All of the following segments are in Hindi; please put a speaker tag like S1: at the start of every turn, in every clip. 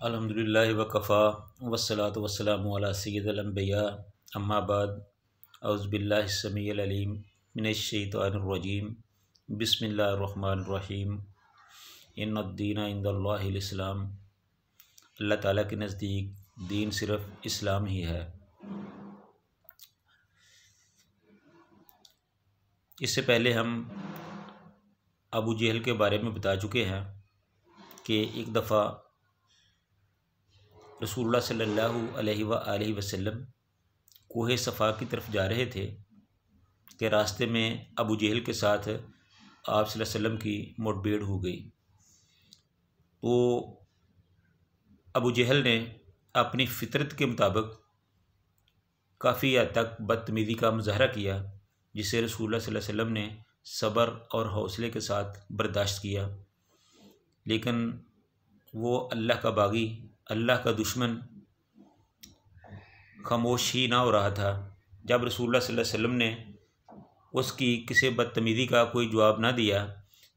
S1: अल्हम्दुलिल्लाहि वकफ़ा वस्सलातु वस्सलामु अला सय्यिदिल अंबिया अम्मा बाद औज़ु बिल्लाहि समीइल अलीम मिनश शैतानिर रजीम बिस्मिल्लाहिर रहमानिर रहीम इन्नद-दीना इंदल्लाहिल इस्लाम। अल्लाह ताला के नज़दीक दीन सिर्फ़ इस्लाम ही है। इससे पहले हम अबू जहल के बारे में बता चुके हैं कि एक दफ़ा रसूलुल्लाह सल्लल्लाहु अलैहि वसल्लम कोहे सफ़ा की तरफ जा रहे थे कि रास्ते में अबू जहल के साथ आप सल्लल्लाहु अलैहि वसल्लम की मुठभेड़ हो गई। तो अबू जहल ने अपनी फ़ितरत के मुताबिक काफ़ी हद तक बदतमीज़ी का मुज़ाहरा किया, जिसे रसूलुल्लाह सल्लल्लाहु अलैहि वसल्लम ने सब्र और हौसले के साथ बर्दाश्त किया। लेकिन वो अल्लाह का बागी, अल्लाह का दुश्मन खामोश ही ना हो रहा था। जब रसूलुल्लाह सल्लल्लाहु अलैहि वसल्लम ने उसकी किसी बदतमीज़ी का कोई जवाब ना दिया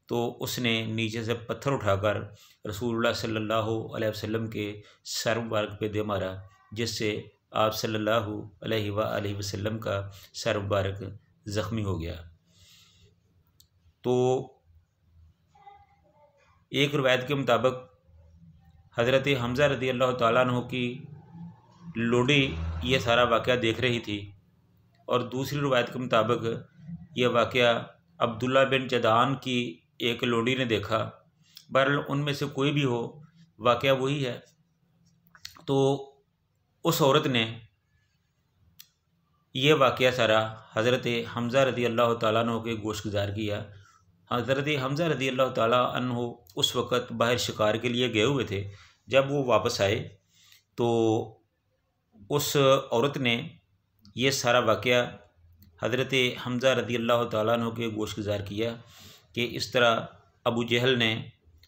S1: तो उसने नीचे से पत्थर उठाकर रसूलुल्लाह सल्लल्लाहु अलैहि वसल्लम के सर मुबारक पे दे मारा, जिससे आप सल्लल्लाहु अलैहि वसल्लम का सर मुबारक ज़ख्मी हो गया। तो एक रवायत के मुताबिक हज़रत हमज़ा रज़ी अल्लाह ताला अन्हु की लोडी ये सारा वाक़या देख रही थी, और दूसरी रवायत के मुताबिक यह वाक़या अब्दुल्ला बिन जदान की एक लोडी ने देखा। बहरहाल उनमें से कोई भी हो, वाक़या वही है। तो उस औरत ने यह वाक़या सारा हज़रत हमज़ा रज़ी अल्लाह ताला अन्हु के गोशगुजार किया। हज़रत हमज़ा रज़ी अल्लाह ताला अन्हु उस वक़्त बाहर शिकार के लिए गए हुए थे। जब वो वापस आए तो उस औरत ने यह सारा वाक़या हज़रत हमज़ा रज़ी अल्लाह ताला अन्हु के गोशगुजार किया कि इस तरह अबू जहल ने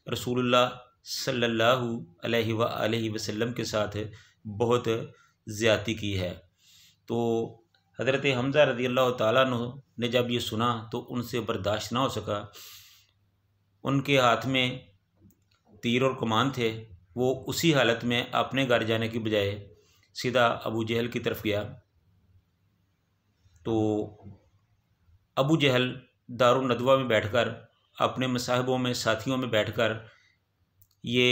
S1: रसूलुल्लाह सल्लल्लाहु अलैहि वसल्लम के साथ बहुत ज़्यादती की है। तो हज़रत हमज़ा रज़ी अल्लाह ताला अन्हु ने जब ये सुना तो उनसे बर्दाश्त ना हो सका। उनके हाथ में तीर और कमान थे। वो उसी हालत में अपने घर जाने की बजाय सीधा अबू जहल की तरफ गया। तो अबू जहल दारुन नदवा में बैठकर अपने मसाहिबों में, साथियों में बैठकर ये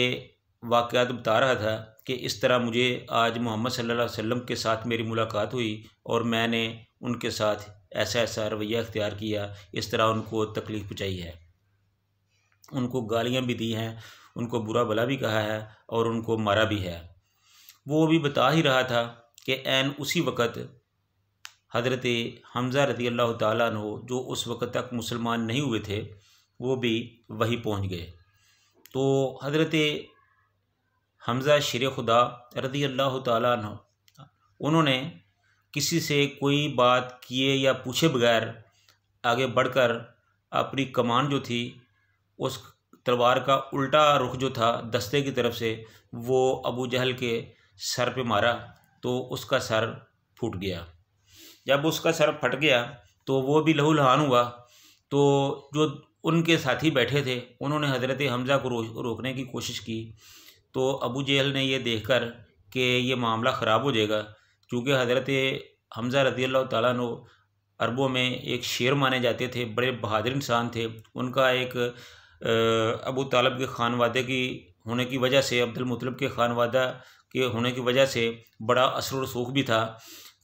S1: वाक़यात बता रहा था कि इस तरह मुझे आज मोहम्मद सल्लल्लाहु अलैहि वसल्लम के साथ मेरी मुलाकात हुई और मैंने उनके साथ ऐसा ऐसा रवैया अख्तियार किया, इस तरह उनको तकलीफ़ पहुँचाई है, उनको गालियाँ भी दी हैं, उनको बुरा भला भी कहा है और उनको मारा भी है। वो भी बता ही रहा था कि ऐन उसी वक़्त हज़रत हमज़ा रज़ी अल्लाह ताला अन्हु जो उस वक़्त तक मुसलमान नहीं हुए थे, वो भी वहीं पहुँच गए। तो हज़रत हमज़ा शेर खुदा रज़ी अल्लाह ताला अन्हु उन्होंने किसी से कोई बात किए या पूछे बगैर आगे बढ़कर अपनी कमान जो थी, उस तलवार का उल्टा रुख जो था दस्ते की तरफ से, वो अबू जहल के सर पे मारा तो उसका सर फूट गया। जब उसका सर फट गया तो वो भी लहूलुहान हुआ। तो जो उनके साथी बैठे थे उन्होंने हज़रत हमज़ा को रोकने की कोशिश की। तो अबू जहल ने ये देखकर कि ये मामला ख़राब हो जाएगा, क्योंकि हज़रत हमज़ा रज़ी अल्लाह ताला अन्हु अरबों में एक शेर माने जाते थे, बड़े बहादुर इंसान थे। उनका एक अबू तालिब के खानवादे की होने की वजह से, अब्दुल मुत्तलिब के खानवादा के होने की वजह से बड़ा असर रसूख भी था।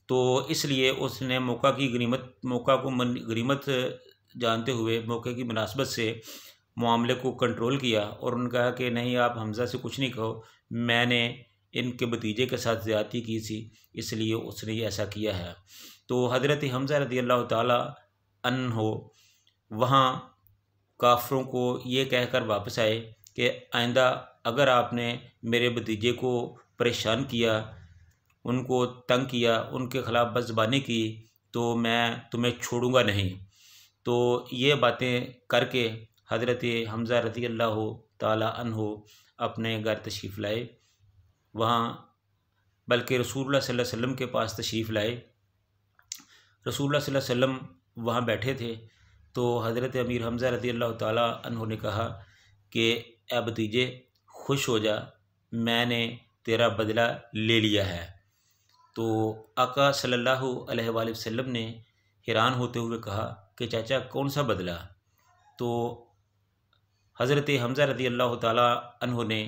S1: तो इसलिए उसने मौका को गनीमत जानते हुए मौके की मुनासबत से मामले को कंट्रोल किया और उन्होंने कहा कि नहीं, आप हमज़ा से कुछ नहीं कहो, मैंने इनके भतीजे के साथ ज़्यादती की थी, इसलिए उसने ये ऐसा किया है। तो हज़रत हमज़ा रज़ी अल्लाह ताला अन्हु वहाँ काफ़िरों को ये कहकर वापस आए कि आइंदा अगर आपने मेरे भतीजे को परेशान किया, उनको तंग किया, उनके ख़िलाफ़ बदज़ुबानी की, तो मैं तुम्हें छोड़ूंगा नहीं। तो ये बातें करके हज़रत हमज़ा रज़ी अल्लाह ताला अन्हु अपने घर तशरीफ़ लाए, वहाँ बल्कि रसूलुल्लाह सल्लल्लाहु अलैहि वसल्लम के पास तशरीफ़ लाए। रसूलुल्लाह सल्लल्लाहु अलैहि वसल्लम वहाँ बैठे थे। तो हज़रत अमीर हमज़ा रज़ी अल्लाह ताला अन्हु ने कहा कि ए भतीजे, खुश हो जा, मैंने तेरा बदला ले लिया है। तो आका सल्लल्लाहु अलैहि वसल्लम ने हैरान होते हुए कहा कि चाचा कौन सा बदला? तो हज़रत हमज़ा रज़ी अल्लाह ताला अन्हु ने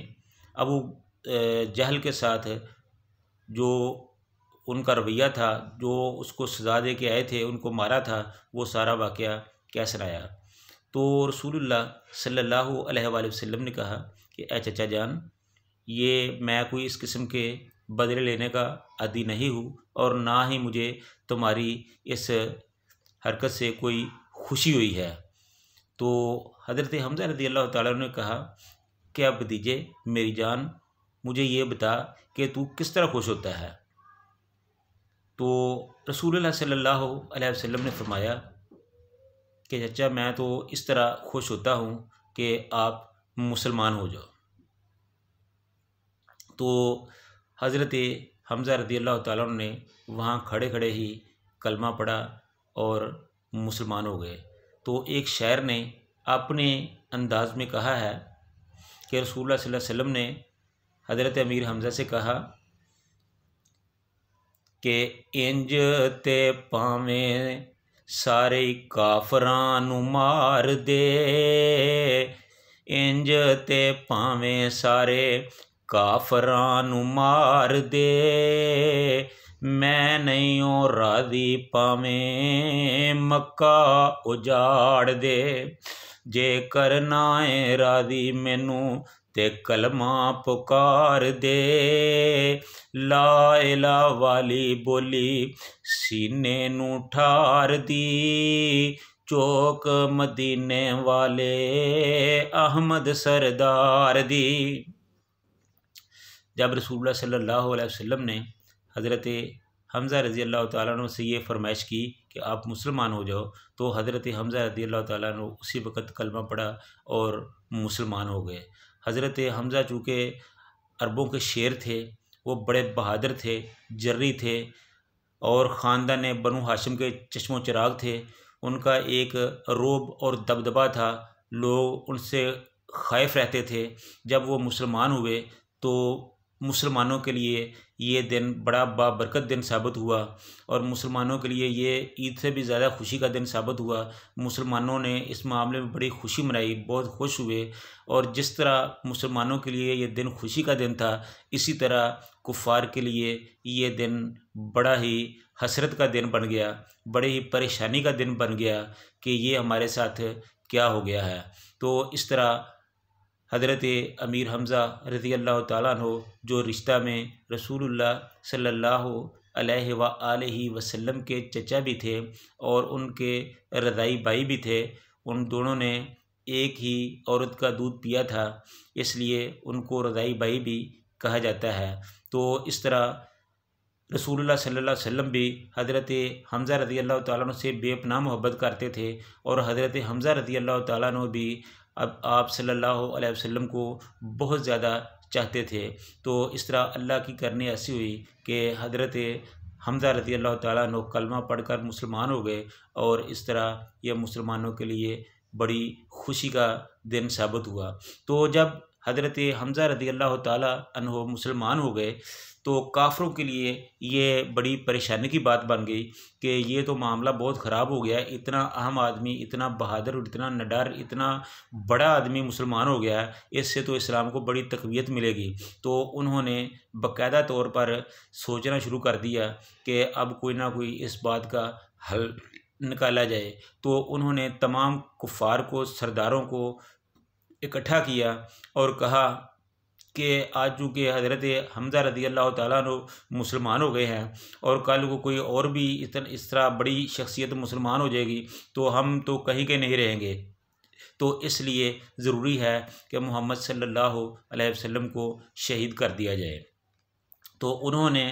S1: अबू जहल के साथ जो उनका रवैया था, जो उसको सज़ा दे के आए थे, उनको मारा था, वो सारा वाक़या क्या सुनाया। तो रसूलुल्लाह सल्लल्लाहु अलैहि वसल्लम ने कहा कि ए चचा जान, ये मैं कोई इस किस्म के बदले लेने का आदी नहीं हूँ और ना ही मुझे तुम्हारी इस हरकत से कोई खुशी हुई है। तो हज़रत हमज़ा रज़ी अल्लाह ताला ने कहा कि अब भतीजे मेरी जान, मुझे ये बता कि तू किस तरह खुश होता है। तो रसूलुल्लाह सल्लल्लाहु अलैहि वसल्लम ने फरमाया कि चचा मैं तो इस तरह खुश होता हूँ कि आप मुसलमान हो जाओ। तो हज़रत हमज़ा रज़ी अल्लाह ताला ने वहाँ खड़े खड़े ही कलमा पढ़ा और मुसलमान हो गए। तो एक शायर ने अपने अंदाज में कहा है कि रसूलुल्लाह सल्लल्लाहु अलैहि वसल्लम ने हज़रत अमीर हमज़ा से कहा कि इंज ते पावें सारे काफरां नूं मार दे, इंज ते पावें सारे काफरां नूं मार दे, मैं नहीं ओ राज़ी पावें मक्का उजाड़ दे, जे करना है राज़ी मैनू ते कलमा पुकार दे, ला इलाहा वाली बोली सीने नू ठार दी, चौक मदीने वाले अहमद सरदार दी। जब रसूलुल्लाह सल्लल्लाहु अलैहि वसल्लम ने हज़रत हमज़ा रज़ी अल्लाह ताला अन्हु से ये फरमाइश की कि आप मुसलमान हो जाओ, तो हज़रत हमज़ा रज़ी अल्लाह ताला अन्हु उसी वक़्त कलमा पढ़ा और मुसलमान हो गए। हज़रत हमज़ा चूँकि अरबों के शेर थे, वो बड़े बहादुर थे, जर्री थे और ख़ानदान बनु हाशिम के चश्मो चिराग थे। उनका एक रोब और दबदबा था, लोग उनसे ख़ाइफ़ रहते थे। जब वो मुसलमान हुए तो मुसलमानों के लिए ये दिन बड़ा बाबरकत दिन साबित हुआ और मुसलमानों के लिए ये ईद से भी ज़्यादा खुशी का दिन साबित हुआ। मुसलमानों ने इस मामले में बड़ी खुशी मनाई, बहुत खुश हुए और जिस तरह मुसलमानों के लिए ये दिन खुशी का दिन था, इसी तरह कुफ़ार के लिए ये दिन बड़ा ही हसरत का दिन बन गया, बड़े ही परेशानी का दिन बन गया कि ये हमारे साथ क्या हो गया है। तो इस तरह हज़रत अमीर हमज़ा रज़ी अल्लाह ताला अन्हु जो रिश्ता में रसूलुल्लाह सल्लल्लाहु अलैहि वसल्लम के चचा भी थे और उनके रज़ाई भाई भी थे, उन दोनों ने एक ही औरत का दूध पिया था, इसलिए उनको रज़ाई भाई भी कहा जाता है। तो इस तरह रसूलुल्लाह सल्लल्लाहु अलैहि वसल्लम भी हज़रत हमज़ा रज़ी अल्लाह ताला अन्हु से बेपनाह मोहब्बत करते थे और हज़रत हमज़ा रज़ी अल्लाह ताला अन्हु भी अब आप सल्लल्लाहु अलैहि वसल्लम को बहुत ज़्यादा चाहते थे। तो इस तरह अल्लाह की करनी ऐसी हुई कि हज़रत हमज़ा रज़ी अल्लाह ताला अन्हु कलमा पढ़कर मुसलमान हो गए और इस तरह यह मुसलमानों के लिए बड़ी खुशी का दिन साबित हुआ। तो जब हज़रत हमज़ा रज़ी अल्लाह ताला अन्हु मुसलमान हो गए तो काफ़रों के लिए ये बड़ी परेशानी की बात बन गई कि ये तो मामला बहुत ख़राब हो गया है, इतना अहम आदमी, इतना बहादुर, इतना निडर, इतना बड़ा आदमी मुसलमान हो गया है, इससे तो इस्लाम को बड़ी तक़वियत मिलेगी। तो उन्होंने बाकायदा तौर पर सोचना शुरू कर दिया कि अब कोई ना कोई इस बात का हल निकाला जाए। तो उन्होंने तमाम कुफ़ार को, सरदारों को इकट्ठा किया और कहा कि आज चूँकि हज़रत हमज़ा रज़ी अल्लाह ताला अन्हु मुसलमान हो गए हैं और कल को कोई और भी इस तरह बड़ी शख्सियत मुसलमान हो जाएगी तो हम तो कहीं के नहीं रहेंगे। तो इसलिए ज़रूरी है कि मोहम्मद सल्लल्लाहु अलैहि वसल्लम को शहीद कर दिया जाए। तो उन्होंने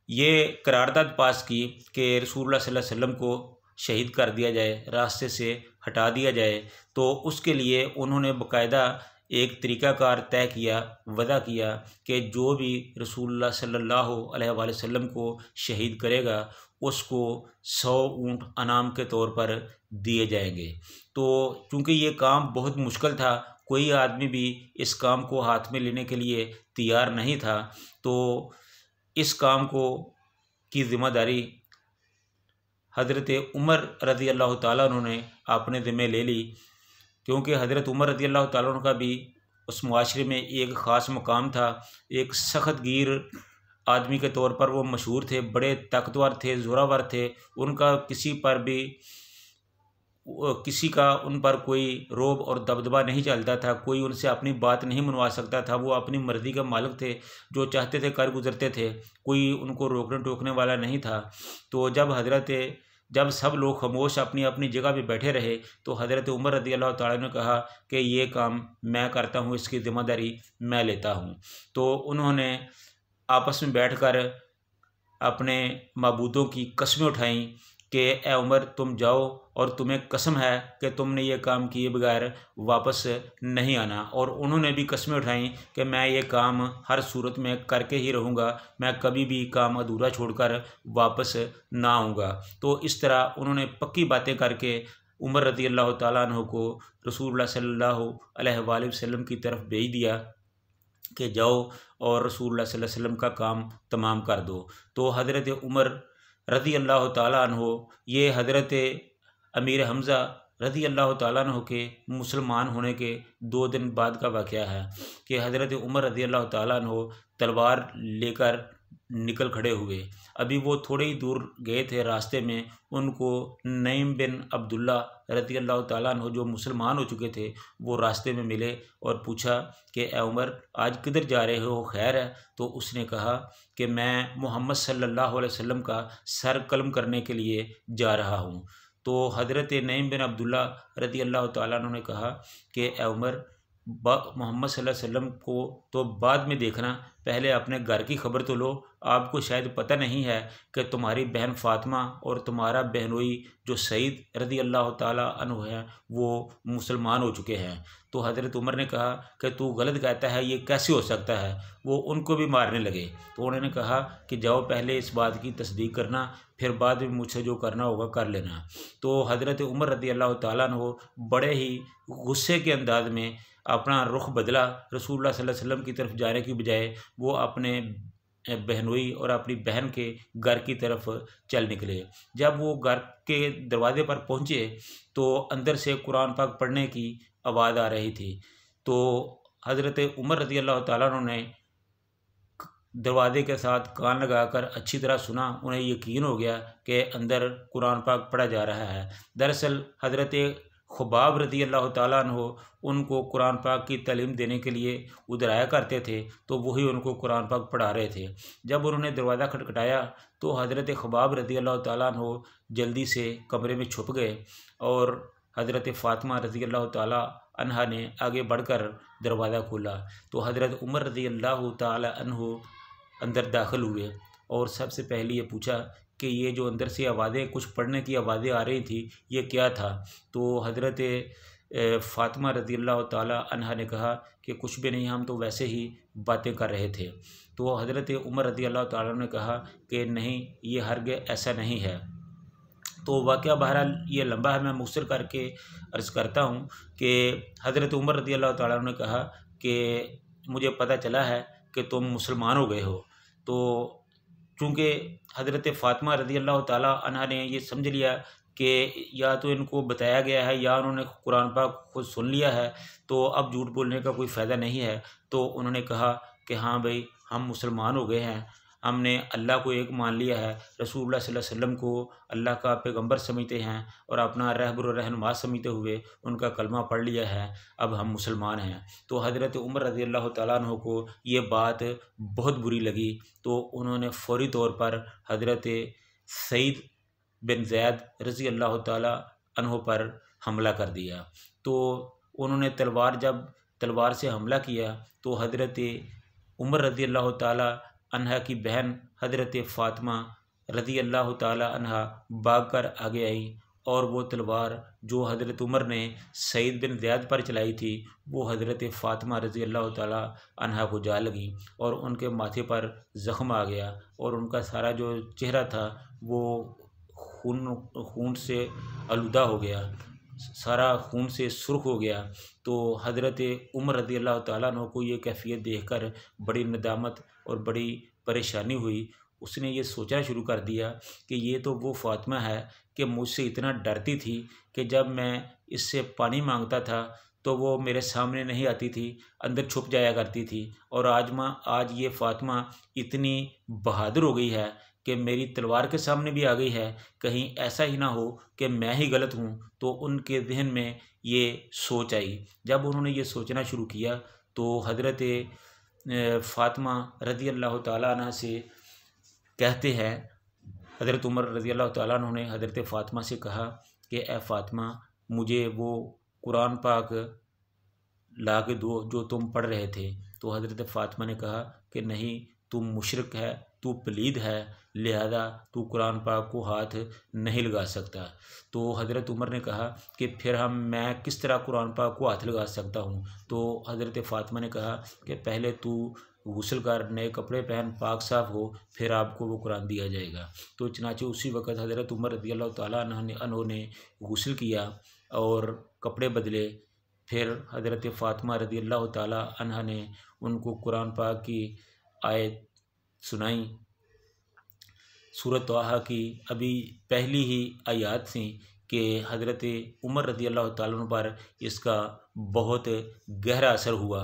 S1: ये करारदाद पास की कि रसूलुल्लाह सल्लल्लाहु अलैहि वसल्लम को शहीद कर दिया जाए, रास्ते से हटा दिया जाए। तो उसके लिए उन्होंने बाकायदा एक तरीक़ाकार तय किया, वदा किया कि जो भी रसूलुल्लाह सल्लल्लाहु अलैहि वसल्लम को शहीद करेगा उसको 100 ऊँट अनाम के तौर पर दिए जाएंगे। तो चूँकि ये काम बहुत मुश्किल था, कोई आदमी भी इस काम को हाथ में लेने के लिए तैयार नहीं था। तो इस काम को की ज़िम्मेदारी हज़रत उमर रज़ी अल्लाह ताला अन्हु ने अपने ज़िम्मे ले ली, क्योंकि हज़रत उमर रज़ी अल्लाह ताला अन्हु का भी उस मुआशरे में एक ख़ास मकाम था। एक सख्त गिर आदमी के तौर पर वो मशहूर थे, बड़े ताकतवर थे, ज़ोरावर थे। उनका किसी का उन पर कोई रोब और दबदबा नहीं चलता था, कोई उनसे अपनी बात नहीं मनवा सकता था। वो अपनी मर्ज़ी का मालिक थे, जो चाहते थे कर गुजरते थे, कोई उनको रोकने टोकने वाला नहीं था। तो जब सब लोग खामोश अपनी अपनी जगह पे बैठे रहे, तो हज़रत उमर रज़ी अल्लाह ताला ने कहा कि ये काम मैं करता हूँ, इसकी ज़िम्मेदारी मैं लेता हूँ। तो उन्होंने आपस में बैठकर अपने माबूदों की कस्में उठाईं कि ए उमर, तुम जाओ और तुम्हें कसम है कि तुमने ये काम किए बगैर वापस नहीं आना। और उन्होंने भी कस्में उठाईं कि मैं ये काम हर सूरत में करके ही रहूँगा, मैं कभी भी काम अधूरा छोड़कर वापस ना आऊँगा। तो इस तरह उन्होंने पक्की बातें करके उमर रज़ी अल्लाह ताला अन्हु को रसूलुल्लाह सल्लल्लाहु अलैहि वसल्लम की तरफ भेज दिया कि जाओ और रसूलुल्लाह सल्लल्लाहु अलैहि वसल्लम का काम तमाम कर दो। तो हज़रत उमर रज़ी अल्लाह ताला अन्हु, ये हज़रत अमीर हमज़ा रज़ी अल्लाह ताला अन्हु के मुसलमान होने के 2 दिन बाद का वाक़या है कि हज़रत उमर रज़ी अल्लाह ताला अन्हु तलवार लेकर निकल खड़े हुए। अभी वो थोड़े ही दूर गए थे, रास्ते में उनको नईम बिन अब्दुल्ला रज़ी अल्लाह ताला अन्हु, जो मुसलमान हो चुके थे, वो रास्ते में मिले और पूछा कि ए उमर, आज किधर जा रहे हो, खैर है? तो उसने कहा कि मैं मोहम्मद सल्लल्लाहु अलैहि वसल्लम का सर कलम करने के लिए जा रहा हूँ। तो हज़रत नईम बिन अब्दुल्ला रज़ी अल्लाह ताला अन्हु ने कहा कि ए उमर, मोहम्मद सल्लल्लाहु अलैहि वसल्लम को तो बाद में देखना, पहले अपने घर की खबर तो लो। आपको शायद पता नहीं है कि तुम्हारी बहन फ़ातिमा और तुम्हारा बहनोई जो सईद रज़ी अल्लाह ताला अन्हु है, वो मुसलमान हो चुके हैं। तो हज़रत उमर ने कहा कि तू गलत कहता है, ये कैसे हो सकता है? वो उनको भी मारने लगे। तो उन्होंने कहा कि जाओ, पहले इस बात की तस्दीक करना, फिर बाद में मुझसे जो करना होगा कर लेना। तो हज़रत उमर रज़ी अल्लाह ताला अन्हु बड़े ही गुस्से के अंदाज में अपना रुख बदला, रसूलुल्लाह सल्लल्लाहु अलैहि वसल्लम की तरफ जाने की बजाय वो अपने बहनोई और अपनी बहन के घर की तरफ चल निकले। जब वो घर के दरवाजे पर पहुँचे तो अंदर से कुरान पाक पढ़ने की आवाज़ आ रही थी। तो हज़रत उमर रज़ी अल्लाह ताला अन्हु ने दरवाजे के साथ कान लगाकर अच्छी तरह सुना। उन्हें यकीन हो गया कि अंदर कुरान पाक पढ़ा जा रहा है। दरअसल हज़रत खुबाब रज़ी अल्लाह ताला अन्हु उनको कुरान पाक की तालीम देने के लिए उधर आया करते थे, तो वही उनको कुरान पाक पढ़ा रहे थे। जब उन्होंने दरवाज़ा खटखटाया तो हज़रत खुबाब रज़ी अल्लाह ताला अन्हु जल्दी से कमरे में छुप गए और हज़रत फ़ातिमा रज़ी अल्लाह ताला अन्हा ने आगे बढ़कर दरवाज़ा खोला। तो हज़रत उमर रज़ी अल्लाह ताला अन्हु अंदर दाखिल हुए और सबसे पहले ये पूछा कि ये जो अंदर से आवाज़ें, कुछ पढ़ने की आवाज़ें आ रही थी, ये क्या था? तो हज़रत फ़ातिमा रज़ी अल्लाह ताला अन्हा ने कहा कि कुछ भी नहीं, हम तो वैसे ही बातें कर रहे थे। तो हज़रत उमर रज़ी अल्लाह ताला ने कहा कि नहीं, ये हरगिज़ ऐसा नहीं है। तो वाक़या बहरहाल ये लंबा है, मैं मुख्तसर करके अर्ज़ करता हूँ कि हज़रत उमर रज़ी अल्लाह ताला ने कहा कि मुझे पता चला है कि तुम मुसलमान हो गए हो। तो चूँकि हज़रत फ़ातिमा रज़ी अल्लाह ताला अन्हा ने ये समझ लिया कि या तो इनको बताया गया है या उन्होंने कुरान पाक खुद सुन लिया है, तो अब झूठ बोलने का कोई फ़ायदा नहीं है। तो उन्होंने कहा कि हाँ भाई, हम मुसलमान हो गए हैं, हमने अल्लाह को एक मान लिया है, रसूलुल्लाह सल्लल्लाहु अलैहि वसल्लम को अल्लाह का पैगंबर समझते हैं और अपना रहबर व रहनुमा समझते हुए उनका कलमा पढ़ लिया है, अब हम मुसलमान हैं। तो हज़रत उमर रज़ी अल्लाह ताला अन्हु को ये बात बहुत बुरी लगी। तो उन्होंने फ़ौरी तौर पर हज़रत सईद बिन ज़ैद रज़ी अल्लाह ताला अन्हु पर हमला कर दिया। तो उन्होंने जब तलवार से हमला किया तो हज़रत उमर रज़ी अल्लाह ताला अन्हा की बहन हज़रत फ़ातिमा रज़ी अल्लाह ताला अन्हा भागकर आगे आई और वो तलवार जो हज़रत उमर ने सईद बिन ज़ैद पर चलाई थी, वो हज़रत फ़ातिमा रज़ी अल्लाह ताला अन्हा को जा लगी और उनके माथे पर ज़ख्म आ गया और उनका सारा जो चेहरा था वो खून से आलूदा हो गया। सारा खून से सुर्ख हो गया। तो हज़रत उमर रज़ी अल्लाह ताला अन्हु को ये कैफ़ियत देखकर बड़ी नदामत और बड़ी परेशानी हुई। उसने ये सोचना शुरू कर दिया कि ये तो वो फ़ातिमा है कि मुझसे इतना डरती थी कि जब मैं इससे पानी मांगता था तो वो मेरे सामने नहीं आती थी, अंदर छुप जाया करती थी। और आज ये फ़ातिमा इतनी बहादुर हो गई है कि मेरी तलवार के सामने भी आ गई है। कहीं ऐसा ही ना हो कि मैं ही गलत हूँ। तो उनके ज़हन में ये सोच आई। जब उन्होंने ये सोचना शुरू किया तो हज़रत फ़ातिमा रज़ी अल्लाह ताला अन्हा से कहते हैं, हज़रत उमर रज़ी अल्लाह ताला अन्हु ने हज़रत फ़ातिमा से कहा कि ए फ़ातिमा, मुझे वो कुरान पाक ला के दो जो तुम पढ़ रहे थे। तो हज़रत फ़ातिमा ने कहा कि नहीं, तू मुशरिक है, तू पलीद है, लिहाजा तू कुरान पाक को हाथ नहीं लगा सकता। तो हज़रत उमर ने कहा कि फिर मैं किस तरह कुरान पाक को हाथ लगा सकता हूँ। तो हज़रत फ़ातिमा ने कहा कि पहले तू गुस्ल कर, नए कपड़े पहन, पाक साफ़ हो, फिर आपको वो कुरान दिया जाएगा। तो चनाचे उसी वक़्त हज़रत उमर रज़ी अल्लाह ताला अन्हु ने गुस्ल किया और कपड़े बदले। फिर हज़रत फ़ातिमा रज़ी अल्लाह ताला अन्हा ने उनको कुरान पाक की आयत सुनाई। सूरत तोहा की अभी पहली ही आयत थी कि हज़रत उमर रज़ी अल्लाह ताला अन्हु पर इसका बहुत गहरा असर हुआ।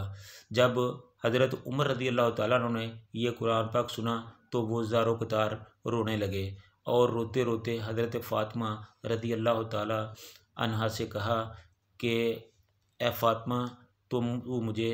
S1: जब हज़रत उमर रज़ी अल्लाह ताला अन्हु ने ये कुरान पाक सुना तो वो ज़ारो कतार रोने लगे और रोते रोते हज़रत फ़ातिमा रज़ी अल्लाह ताला अन्हा से कहा कि ए फ़ातिमा, तू मुझे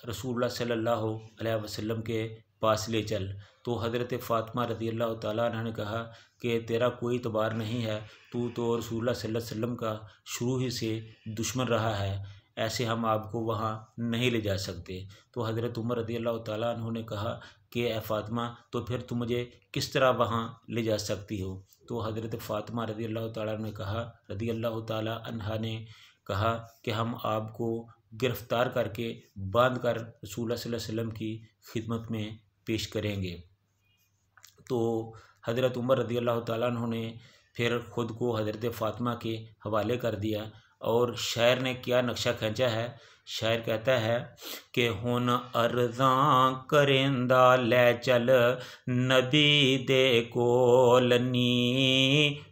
S1: रसूलुल्लाह सल्लल्लाहु अलैहि वसल्लम के पास ले चल। तो हज़रत फ़ातिमा रज़ी अल्लाह ताला अन्हा ने कहा कि तेरा कोई इतबार नहीं है, तू तो रसूलुल्लाह सल्लल्लाहु अलैहि वसल्लम का शुरू ही से दुश्मन रहा है, ऐसे हम आपको वहाँ नहीं ले जा सकते। तो हज़रत उमर रज़ी अल्लाह ताला अन्हु ने कहा कि ए फ़ातिमा, तो फिर तुम मुझे किस तरह वहाँ ले जा सकती हो। तो हज़रत फ़ातिमा रज़ी अल्लाह ताला ने कहा, रज़ी अल्लाह ताला अन्हा ने कहा कि हम आपको गिरफ़्तार करके बांध कर रसूलुल्लाह सल्लल्लाहु अलैहि वसल्लम की खिदमत में पेश करेंगे। तो हज़रत उमर रज़ी अल्लाह ताला अन्हु ने फिर ख़ुद को हज़रत फ़ातिमा के हवाले कर दिया। और शायर ने क्या नक्शा खींचा है, शायर कहता है कि हुन अर्ज़ां करेंदा लै चल नबी दे कोलनी,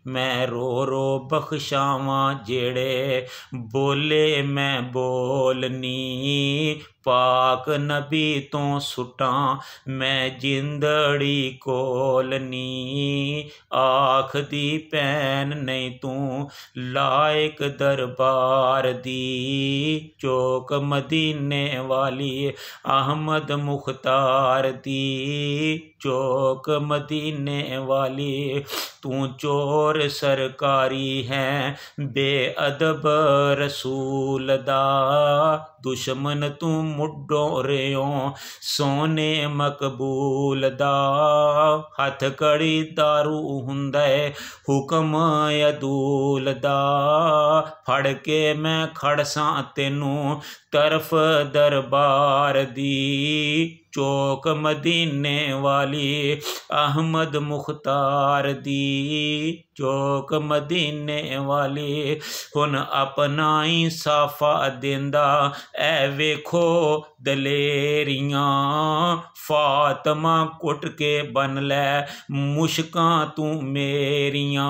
S1: मैं रो रो बख्शावां जेड़े बोले मैं बोलनी, पाक नबी तो सुटां मैं जिंदड़ी कोलनी, आख दी भैन नहीं तू लायक दरबार दी, चौक मदीने वाली अहमद मुख्तार दी, चौक मदीने वाली तू चोर सरकारी है, बेअदब रसूल दा, दुश्मन तू मुड्डो रेओ सोने मकबूल दा, हथ कड़ी दारू हुंदा हुक्म अदूल दा, फड़ के मैं खड़सा तेनू तरफ दरबार दी, चौक मदीने वाली अहमद मुख्तार दी, चौक मदीने वाली हुन अपना ही साफा देंदा, ऐ वेखो दलेरियां, फातिमा कुट के बन लै मुश्कां तू मेरियां,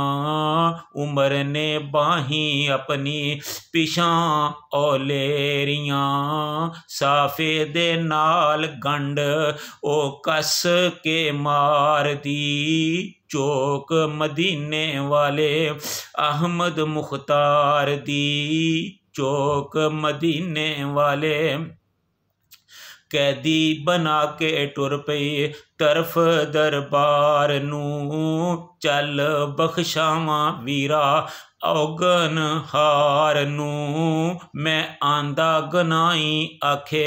S1: उमर ने बाही अपनी पिछां औलेरियां, साफे दे नाल गंढ ओ कस के मार दी, चौक मदीने वाले अहमद मुख्तार दी, चौक मदीने वाले कैदी बना के टुर पई तरफ दरबार नू, चल बख्शावां वीरा औगन हार नू, मैं आंदा गनाई आखे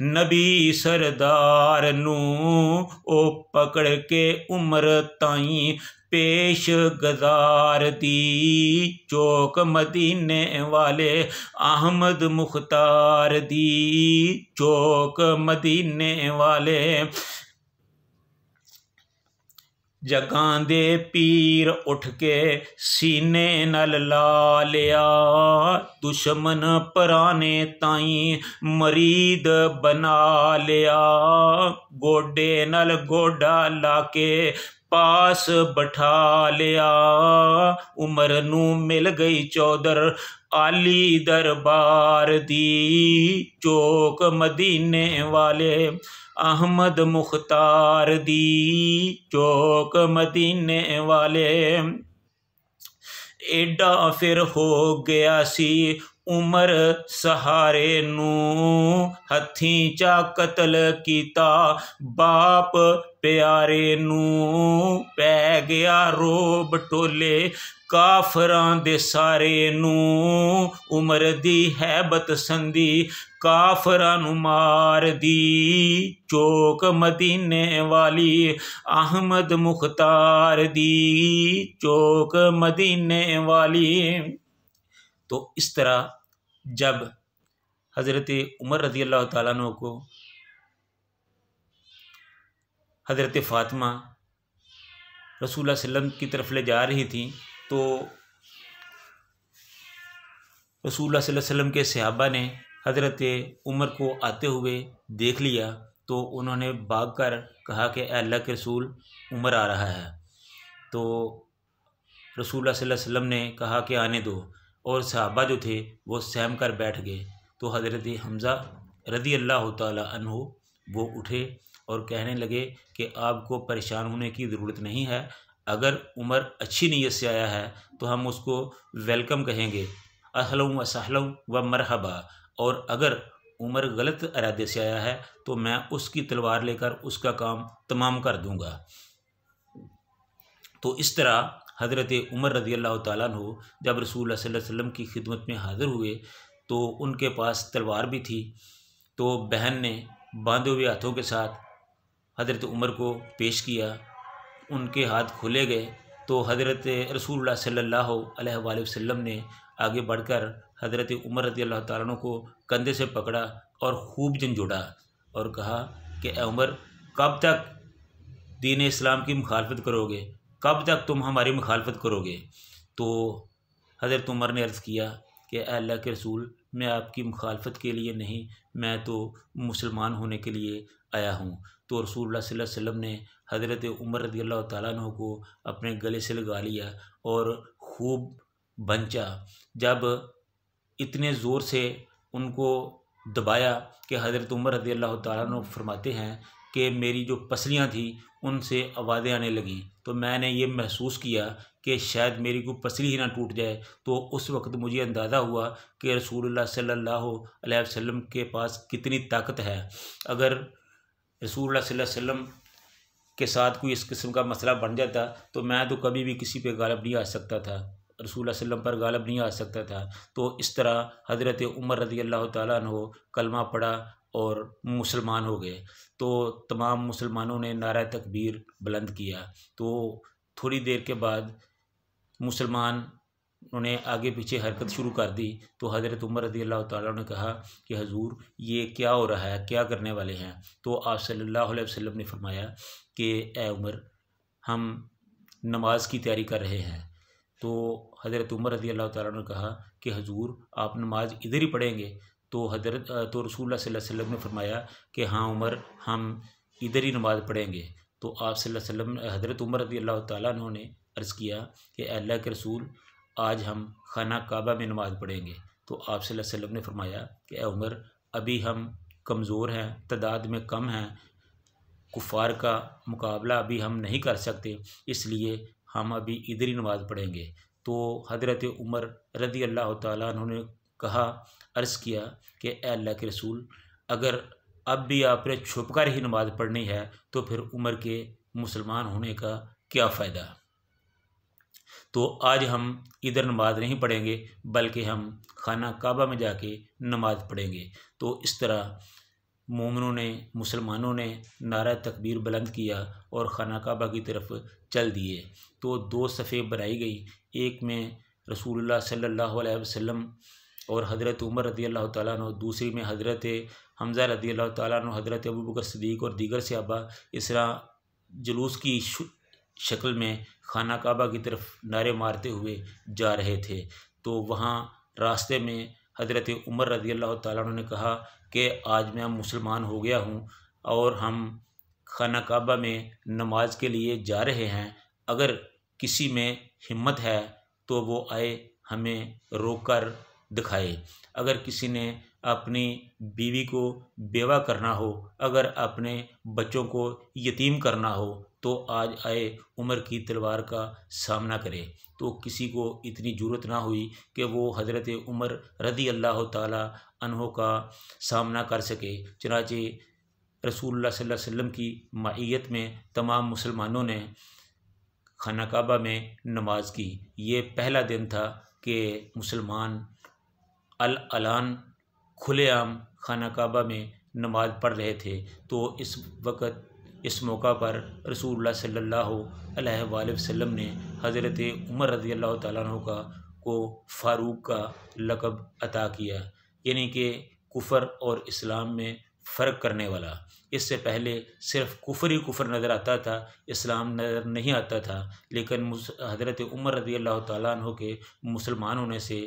S1: नबी सरदार नू, ओ पकड़ के उमर ताई पेश गजार दी, चौक मदीने वाले अहमद मुख्तार दी, चौक मदीने वाले जगां दे पीर उठ के सीने नल ला लिया, दुश्मन पराने ताई मरीद बना लिया, गोडे नल गोडा लाके पास बैठा लिया, उमर नू मिल गई चौधर आली दरबार दी, चौक मदीने वाले अहमद मुख्तार दी, चौक मदीने वाले। एडा फिर हो गया सी उमर सहारे नू, हथी चा कतल कीता बाप प्यारे नू, पै गया रोब टोले काफरां दे सारे नू, उमर दी हैबत संधी काफरां नू मार दी, चौक मदीने वाली अहमद मुख्तार दी, चौक मदीने वाली। तो इस तरह जब हज़रत उमर रज़ी अल्लाह ताला अन्हु को हज़रत फ़ातिमा रसूलुल्लाह सल्लल्लाहु अलैहि वसल्लम की तरफ ले जा रही थी, तो रसूलुल्लाह सल्लल्लाहु अलैहि वसल्लम के सहाबा ने हज़रत उमर को आते हुए देख लिया, तो उन्होंने भाग कर कहा कि अल्लाह के रसूल उमर आ रहा है। तो रसूलुल्लाह सल्लल्लाहु अलैहि वसल्लम ने कहा कि आने दो, और सहाबा जो थे वो सहम कर बैठ गए। तो हज़रत हमज़ा रज़ी अल्लाह ताला अन्हु वो उठे और कहने लगे कि आपको परेशान होने की ज़रूरत नहीं है, अगर उमर अच्छी नीयत से आया है तो हम उसको वेलकम कहेंगे, अहलन व सहलन व मरहबा, और अगर उमर गलत इरादे से आया है तो मैं उसकी तलवार लेकर उसका काम तमाम कर दूंगा। तो इस तरह हज़रत उमर रज़ी अल्लाह ताला अन्हु जब रसूलुल्लाह सल्लल्लाहु अलैहि वसल्लम की खिदमत में हाज़िर हुए तो उनके पास तलवार भी थी। तो बहन ने बांधे हुए हाथों के साथ हज़रत उमर को पेश किया, उनके हाथ खोले गए, तो हज़रत रसूलुल्लाह सल्लल्लाहु अलैहि वसल्लम ने आगे बढ़कर हज़रत उमर रज़ी अल्लाह ताला अन्हु को कंधे से पकड़ा और खूब झंझोड़ा और कहा कि ए उमर, कब तक दीन इस्लाम की मुखालफत करोगे, कब तक तुम हमारी मुखालफत करोगे। तो हज़रत उमर ने अर्ज़ किया कि अल्लाह के रसूल, मैं आपकी मुखालफत के लिए नहीं, मैं तो मुसलमान होने के लिए आया हूँ। तो रसूलुल्लाह सल्लल्लाहु अलैहि वसल्लम ने हज़रत उमर रज़ी अल्लाह ताला अन्हु को अपने गले से लगा लिया और खूब बंचा। जब इतने ज़ोर से उनको दबाया कि हज़रत उमर रज़ी अल्लाह ताला अन्हु फरमाते हैं कि मेरी जो पसलियाँ थी उनसे आवाज़ें आने लगी, तो मैंने ये महसूस किया कि शायद मेरी कोई पसली ही ना टूट जाए। तो उस वक्त मुझे अंदाज़ा हुआ कि रसूलुल्लाह सल्लल्लाहु अलैहि वसल्लम के पास कितनी ताकत है। अगर रसूलुल्लाह सल्लल्लाहु अलैहि वसल्लम के साथ कोई इस किस्म का मसला बन जाता तो मैं तो कभी भी किसी पे गालिब नहीं आ सकता था, रसूलुल्लाह सल्लल्लाहु अलैहि वसल्लम पर गालिब नहीं आ सकता था। तो इस तरह हज़रत उमर रज़ी अल्लाह ताला अन्हु कलमा पढ़ा और मुसलमान हो गए। तो तमाम मुसलमानों ने नारा तकबीर बुलंद किया। तो थोड़ी देर के बाद मुसलमान उन्होंने आगे पीछे हरकत शुरू कर दी। तो हज़रत उमर रज़ी अल्लाह ताला ने कहा कि हजूर, ये क्या हो रहा है, क्या करने वाले हैं। तो आप सल्लल्लाहु अलैहि वसल्लम ने फरमाया कि ए उमर, हम नमाज की तैयारी कर रहे हैं। तो हज़रत उमर रज़ी अल्लाह ताला ने कहा कि हजूर, आप नमाज इधर ही पढ़ेंगे। तो रसूलुल्लाह सल्लल्लाहु अलैहि वसल्लम ने फरमाया कि हाँ उमर, हम इधर ही नमाज़ पढ़ेंगे। तो आप सल्लल्लाहु अलैहि वसल्लम हज़रत उमर रज़ी अल्लाह ताला अन्हु ने अर्ज़ किया कि अल्लाह के रसूल, आज हम खाना काबा में नमाज़ पढ़ेंगे। तो आप सल्लल्लाहु अलैहि वसल्लम ने फरमाया कि ए उमर, अभी हम कमज़ोर हैं, तादाद में कम हैं, कुफ़ार का मुकाबला अभी हम नहीं कर सकते, इसलिए हम अभी इधर ही नमाज़ पढ़ेंगे। तो हज़रत उमर रज़ी अल्लाह ताला अन्हु ने कहा, अर्ज़ किया कि अल्लाह के रसूल, अगर अब भी आपने छुप कर ही नमाज़ पढ़नी है तो फिर उमर के मुसलमान होने का क्या फ़ायदा। तो आज हम इधर नमाज नहीं पढ़ेंगे, बल्कि हम खाना काबा में जाके नमाज़ पढ़ेंगे। तो इस तरह मोमिनों ने, मुसलमानों ने नारा तकबीर बुलंद किया और खाना काबा की तरफ चल दिए। तो दो सफ़े बनाई गई, एक में रसूलुल्लाह सल्लल्लाहु अलैहि वसल्लम और हज़रत उमर रज़ी अल्लाह ताला अन्हु, दूसरी में हज़रत हमज़ा रज़ी अल्लाह ताला अन्हु, हज़रत अबू बकर सिद्दीक़ और दीगर सहाबा। इस तरह जुलूस की शक्ल में खाना काबा की तरफ नारे मारते हुए जा रहे थे। तो वहाँ रास्ते में हज़रत उमर रज़ी अल्लाह तआला अन्हु ने कहा कि आज मैं मुसलमान हो गया हूँ और हम खाना काबा में नमाज के लिए जा रहे हैं, अगर किसी में हिम्मत है तो वो आए, हमें रोक कर दिखाए। अगर किसी ने अपनी बीवी को बेवा करना हो, अगर अपने बच्चों को यतीम करना हो, तो आज आए, उमर की तलवार का सामना करे। तो किसी को इतनी ज़रूरत ना हुई कि वो हज़रत उमर रज़ी अल्लाह तआला अन्हो का सामना कर सके। चनाचे रसूलुल्लाह सल्लल्लाहु अलैहि वसल्लम की माइयत में तमाम मुसलमानों ने खाना काबा में नमाज की। ये पहला दिन था कि मुसलमान अल-अलान खुलेआम खाना काबा में नमाज पढ़ रहे थे। तो इस वक्त इस मौका पर रसूलुल्लाह सल्लल्लाहु अलैहि वसल्लम ने हज़रत उमर रज़ी अल्लाह तआला अन्हु को फ़ारूक का लक़ब अता किया, यानी कि कुफ़र और इस्लाम में फ़र्क करने वाला। इससे पहले सिर्फ़ कुफ़र ही कुफ़र नज़र आता था, इस्लाम नज़र नहीं आता था। लेकिन हज़रत उमर रज़ी अल्लाह तआला अन्हु के मुसलमान होने से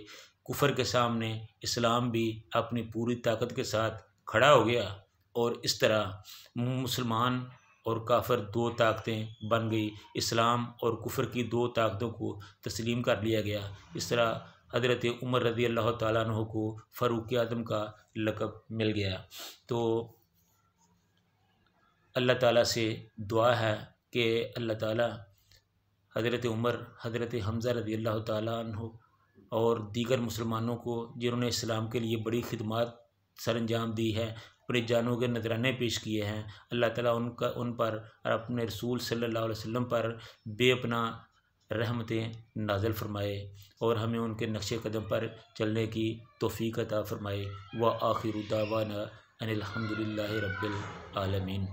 S1: कुफ़र के सामने इस्लाम भी अपनी पूरी ताकत के साथ खड़ा हो गया और इस तरह मुसलमान और काफ़िर दो ताकतें बन गई। इस्लाम और कुफ़र की दो ताकतों को तस्लीम कर लिया गया। इस तरह हज़रत उमर रज़ी अल्लाह तआला अन्हु को फ़ारूक आज़म का लक़ब मिल गया। तो अल्लाह ताला से दुआ है कि अल्लाह ताला हज़रत उमर, हज़रत हमज़ा रज़ी अल्लाह तआला अन्हु और दीगर मुसलमानों को जिन्होंने इस्लाम के लिए बड़ी खिदमत सरअंजाम दी है, अपनी जानों के नजराने पेश किए हैं, अल्लाह ताला उन पर और अपने रसूल सल्लल्लाहु अलैहि वसल्लम पर बेपनाह रहमतें नाज़िल फरमाए और हमें उनके नक्शे कदम पर चलने की तौफ़ीक़ अता फरमाए। व आखिरु दावाना अनिल हम्दुलिल्लाहि रब्बिल आलमीन।